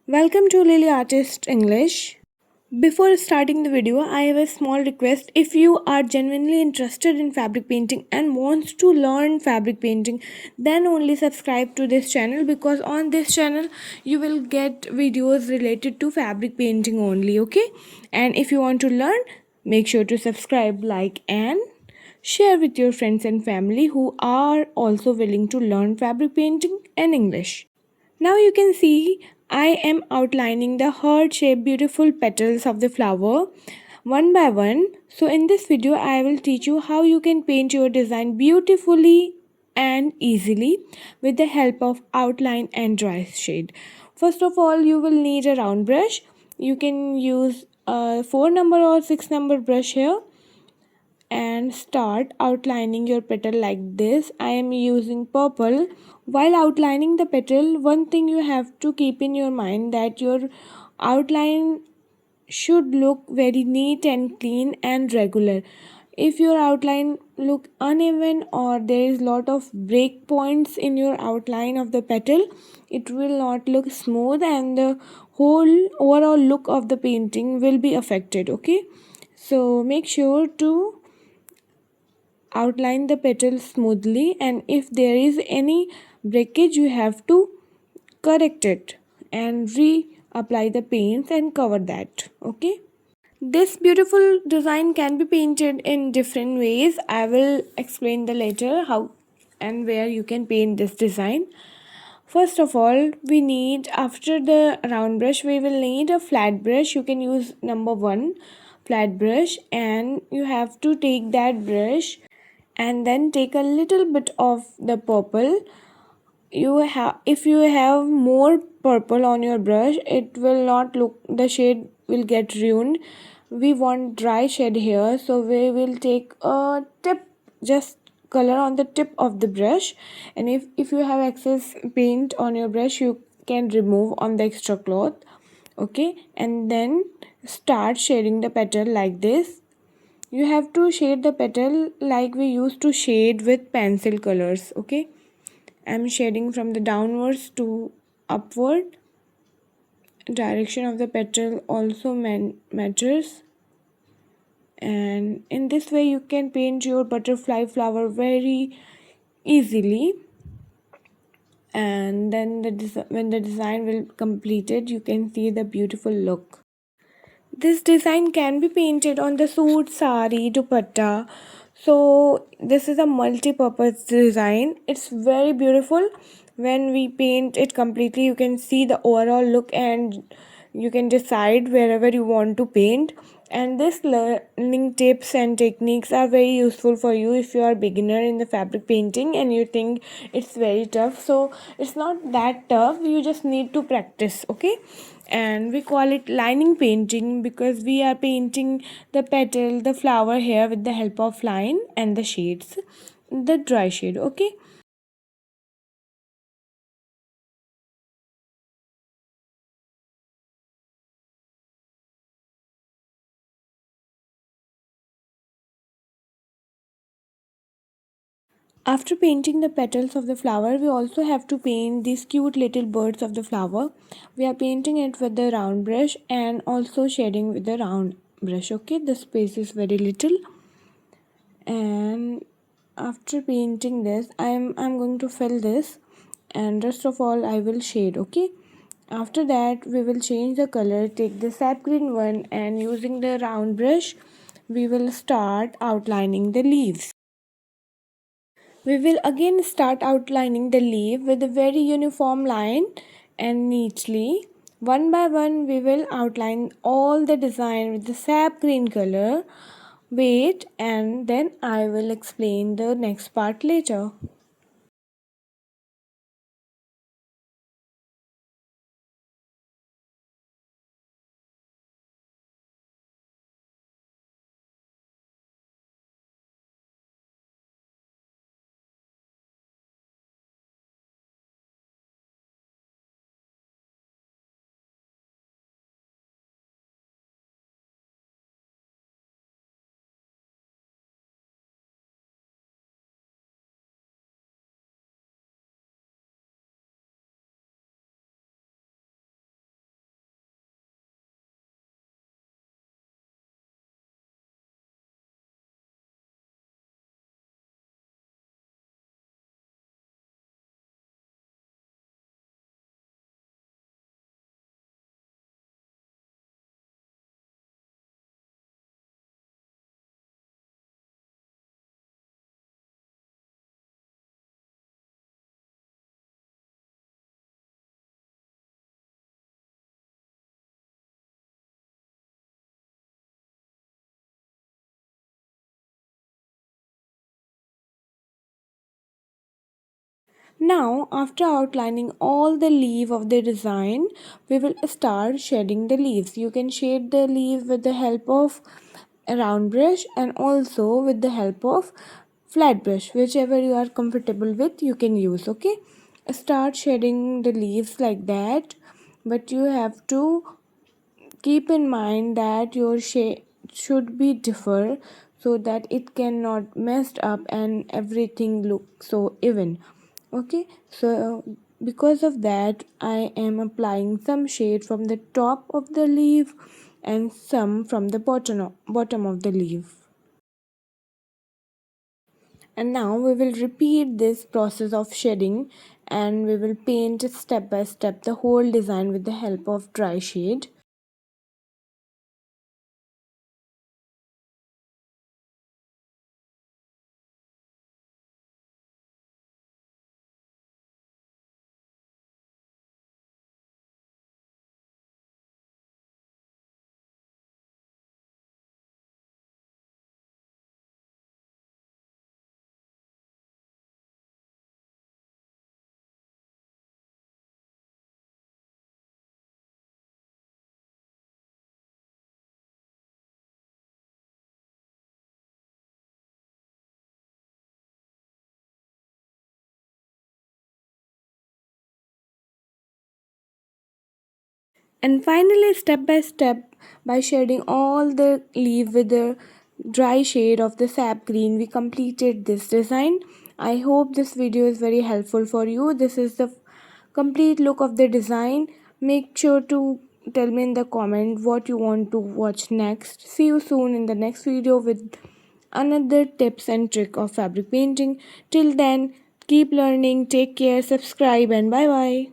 Welcome to Lily Artist English. Before starting the video, I have a small request. If you are genuinely interested in fabric painting and wants to learn fabric painting, then only subscribe to this channel because on this channel you will get videos related to fabric painting only, okay? And if you want to learn, make sure to subscribe, like and share with your friends and family who are also willing to learn fabric painting and English. Now you can see I am outlining the heart-shaped beautiful petals of the flower one by one. So in this video I will teach you how you can paint your design beautifully and easily with the help of outline and dry shade. First of all, you will need a round brush. You can use a 4 number or 6 number brush here and start outlining your petal like this. I am using purple. While outlining the petal, one thing you have to keep in your mind that your outline should look very neat and clean and regular. If your outline look uneven or there is lot of break points in your outline of the petal, it will not look smooth and the whole overall look of the painting will be affected, okay? So make sure to outline the petals smoothly, and if there is any breakage you have to correct it and reapply the paints and cover that, okay? This beautiful design can be painted in different ways. I will explain the later how and where you can paint this design. First of all, we need, after the round brush, we will need a flat brush. You can use number 1 flat brush, and you have to take that brush and then take a little bit of the purple. You have, if you have more purple on your brush, it will not look, the shade will get ruined. We want dry shade here, so we will take a tip, just color on the tip of the brush, and if you have excess paint on your brush, you can remove on the extra cloth, okay? And then start shading the petal like this. You have to shade the petal like we used to shade with pencil colors, okay? I'm shading from the downwards to upward. Direction of the petal also matters, and in this way you can paint your butterfly flower very easily. And then when the design will completed, you can see the beautiful look. This design can be painted on the suit, sari, dupatta. So this is a multi-purpose design. It's very beautiful. When we paint it completely, you can see the overall look and you can decide wherever you want to paint. And this learning tips and techniques are very useful for you if you are beginner in the fabric painting and you think it's very tough. So it's not that tough, you just need to practice, okay? And we call it lining painting because we are painting the petal, the flower here with the help of line and the shades, the dry shade, okay? After painting the petals of the flower, we also have to paint these cute little birds of the flower. We are painting it with the round brush and also shading with the round brush, okay? The space is very little. And after painting this, I'm going to fill this, and rest of all I will shade, okay? After that we will change the color, take the sap green one, and using the round brush we will start outlining the leaves. We will again start outlining the leaf with a very uniform line and neatly. One by one, we will outline all the design with the sap green color. Wait, and then I will explain the next part later. Now, after outlining all the leaf of the design, we will start shading the leaves. You can shade the leaf with the help of a round brush and also with the help of flat brush, whichever you are comfortable with you can use. Okay, start shading the leaves like that, but you have to keep in mind that your shade should be differ so that it cannot messed up and everything look so even. Okay, so because of that I am applying some shade from the top of the leaf and some from the bottom of the leaf. And now we will repeat this process of shading and we will paint step by step the whole design with the help of dry shade. And finally, step by step, by shading all the leaf with the dry shade of the sap green, we completed this design. I hope this video is very helpful for you. This is the complete look of the design. Make sure to tell me in the comment what you want to watch next. See you soon in the next video with another tips and trick of fabric painting. Till then, keep learning, take care, subscribe, and bye bye.